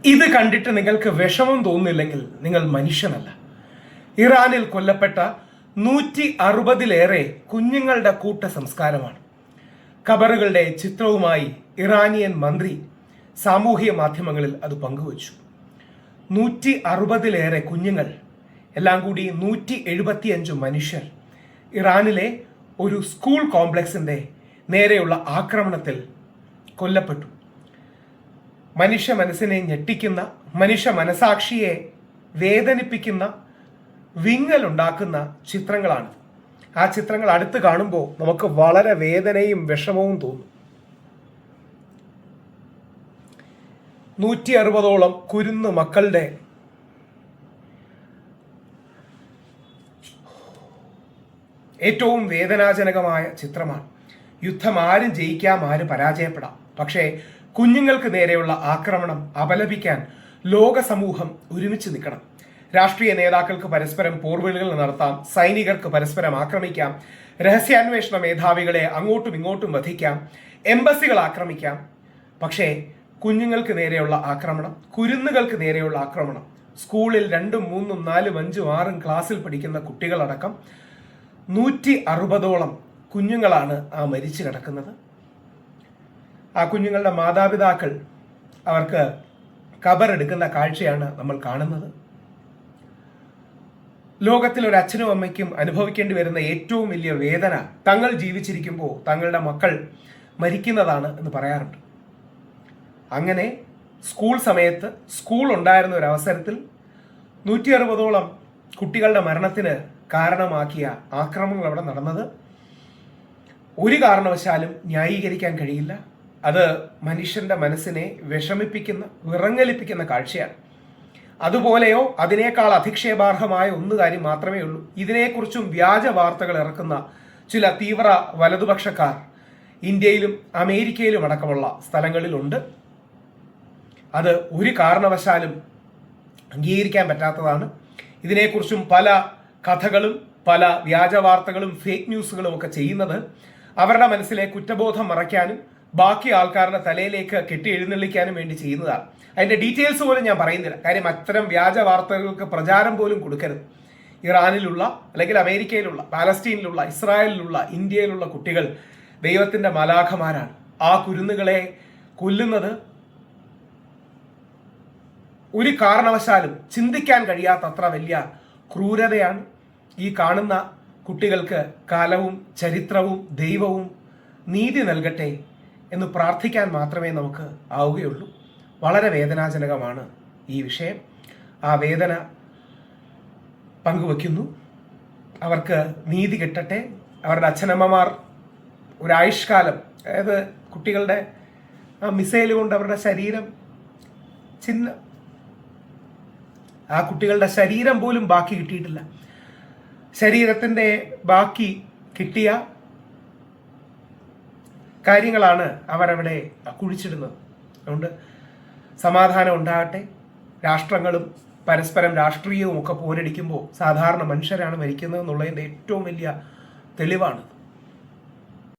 ഇത് കണ്ടിട്ട് നിങ്ങൾക്ക് വിഷമം തോന്നുന്നില്ലെങ്കിൽ നിങ്ങൾ മനുഷ്യനല്ല. ഇറാനിൽ കൊല്ലപ്പെട്ട 160-ലേറെ കുഞ്ഞുങ്ങളുടെ കൂട്ട സംസ്കാരമാണ്. ഖബറുകളുടെ ചിത്രവുമായി ഇറാനിയൻ മന്ത്രി സാമൂഹിക മാധ്യമങ്ങളിൽ അത് പങ്കുവച്ചു. 160-ലേറെ കുഞ്ഞുങ്ങൾ, എല്ലാം കൂടി 175 മനുഷ്യർ ഇറാനിലെ ഒരു സ്കൂൾ കോംപ്ലക്സിന്റെ നേരെയുള്ള ആക്രമണത്തിൽ കൊല്ലപ്പെട്ടു. മനുഷ്യ മനസ്സിനെ ഞെട്ടിക്കുന്ന, മനുഷ്യ മനസാക്ഷിയെ വേദനിപ്പിക്കുന്ന, വിങ്ങലുണ്ടാക്കുന്ന ചിത്രങ്ങളാണ്. ആ ചിത്രങ്ങൾ അടുത്ത് കാണുമ്പോൾ നമുക്ക് വളരെ വേദനയും വിഷമവും തോന്നും. 160ഓളം കുരുന്നു മക്കളുടെ ഏറ്റവും വേദനാജനകമായ ചിത്രമാണ്. യുദ്ധം ആരും ജയിക്കാം, ആരും പരാജയപ്പെടാം. പക്ഷേ കുഞ്ഞുങ്ങൾക്ക് നേരെയുള്ള ആക്രമണം അപലപിക്കാൻ ലോക സമൂഹം ഒരുമിച്ച് നിൽക്കണം. രാഷ്ട്രീയ നേതാക്കൾക്ക് പരസ്പരം പോർവിളികൾ നടത്താം, സൈനികർക്ക് പരസ്പരം ആക്രമിക്കാം, രഹസ്യാന്വേഷണ മേധാവികളെ അങ്ങോട്ടും ഇങ്ങോട്ടും വധിക്കാം, എംബസികൾ ആക്രമിക്കാം. പക്ഷേ കുഞ്ഞുങ്ങൾക്ക് നേരെയുള്ള ആക്രമണം, കുരുന്നുകൾക്ക് നേരെയുള്ള ആക്രമണം, സ്കൂളിൽ 2, 3, 4, 5, 6 ക്ലാസ്സിൽ പഠിക്കുന്ന കുട്ടികളടക്കം 160ഓളം കുഞ്ഞുങ്ങളാണ് ആ മരിച്ചു കിടക്കുന്നത്. ആ കുഞ്ഞുങ്ങളുടെ മാതാപിതാക്കൾ അവർക്ക് ഖബറെടുക്കുന്ന കാഴ്ചയാണ് നമ്മൾ കാണുന്നത്. ലോകത്തിൽ ഒരു അച്ഛനും അമ്മയ്ക്കും അനുഭവിക്കേണ്ടി വരുന്ന ഏറ്റവും വലിയ വേദന തങ്ങൾ ജീവിച്ചിരിക്കുമ്പോൾ തങ്ങളുടെ മക്കൾ മരിക്കുന്നതാണ് എന്ന് പറയാറുണ്ട്. അങ്ങനെ സ്കൂൾ സമയത്ത് സ്കൂൾ ഉണ്ടായിരുന്ന ഒരു അവസരത്തിൽ 160ഓളം കുട്ടികളുടെ മരണത്തിന് കാരണമാക്കിയ ആക്രമണങ്ങൾ അവിടെ നടന്നത് ഒരു കാരണവശാലും ന്യായീകരിക്കാൻ കഴിയില്ല. അത് മനുഷ്യന്റെ മനസ്സിനെ വിഷമിപ്പിക്കുന്ന, വിറങ്ങലിപ്പിക്കുന്ന കാഴ്ചയാണ്. അതുപോലെയോ അതിനേക്കാൾ അധിക്ഷേപാർഹമായ ഒന്ന് കാര്യം മാത്രമേ ഉള്ളൂ. ഇതിനെക്കുറിച്ചും വ്യാജ വാർത്തകൾ ഇറക്കുന്ന ചില തീവ്ര വലതുപക്ഷക്കാർ ഇന്ത്യയിലും അമേരിക്കയിലും അടക്കമുള്ള സ്ഥലങ്ങളിലുണ്ട്. അത് ഒരു കാരണവശാലും അംഗീകരിക്കാൻ പറ്റാത്തതാണ്. ഇതിനെക്കുറിച്ചും പല കഥകളും പല വ്യാജ വാർത്തകളും ഫേക്ക് ന്യൂസുകളും ഒക്കെ ചെയ്യുന്നത് അവരുടെ മനസ്സിലെ കുറ്റബോധം മറയ്ക്കാനും ബാക്കി ആൾക്കാരുടെ തലയിലേക്ക് കെട്ടി എഴുന്നള്ളിക്കാനും വേണ്ടി ചെയ്യുന്നതാണ്. അതിന്റെ ഡീറ്റെയിൽസ് പോലും ഞാൻ പറയുന്നില്ല. കാര്യം അത്തരം വ്യാജ വാർത്തകൾക്ക് പ്രചാരം പോലും കൊടുക്കരുത്. ഇറാനിലുള്ള അല്ലെങ്കിൽ അമേരിക്കയിലുള്ള, പാലസ്തീനിലുള്ള, ഇസ്രായേലിലുള്ള, ഇന്ത്യയിലുള്ള കുട്ടികൾ ദൈവത്തിന്റെ മാലാഖമാരാണ്. ആ കുരുന്നുകളെ കൊല്ലുന്നത് ഒരു കാരണവശാലും ചിന്തിക്കാൻ കഴിയാത്തത്ര വലിയ ക്രൂരതയാണ്. ഈ കാണുന്ന കുട്ടികൾക്ക് കാലവും ചരിത്രവും ദൈവവും നീതി നൽകട്ടെ എന്ന് പ്രാർത്ഥിക്കാൻ മാത്രമേ നമുക്ക് ആവുകയുള്ളൂ. വളരെ വേദനാജനകമാണ് ഈ വിഷയം. ആ വേദന പങ്കുവയ്ക്കുന്നു. അവർക്ക് നീതി കിട്ടട്ടെ. അവരുടെ അച്ഛനമ്മമാർ ഒരായുഷ്കാലം, അതായത് കുട്ടികളുടെ ആ മിസൈൽ കൊണ്ട് അവരുടെ ശരീരം ആ കുട്ടികളുടെ ശരീരം പോലും ബാക്കി കിട്ടിയിട്ടില്ല. ശരീരത്തിൻ്റെ ബാക്കി കിട്ടിയ കാര്യങ്ങളാണ് അവരവിടെ കുഴിച്ചിടുന്നത്. അതുകൊണ്ട് സമാധാനം ഉണ്ടാകട്ടെ. രാഷ്ട്രങ്ങളും പരസ്പരം രാഷ്ട്രീയവും ഒക്കെ പോരടിക്കുമ്പോൾ സാധാരണ മനുഷ്യരാണ് മരിക്കുന്നത് എന്നുള്ളതിൻ്റെ ഏറ്റവും വലിയ തെളിവാണ്.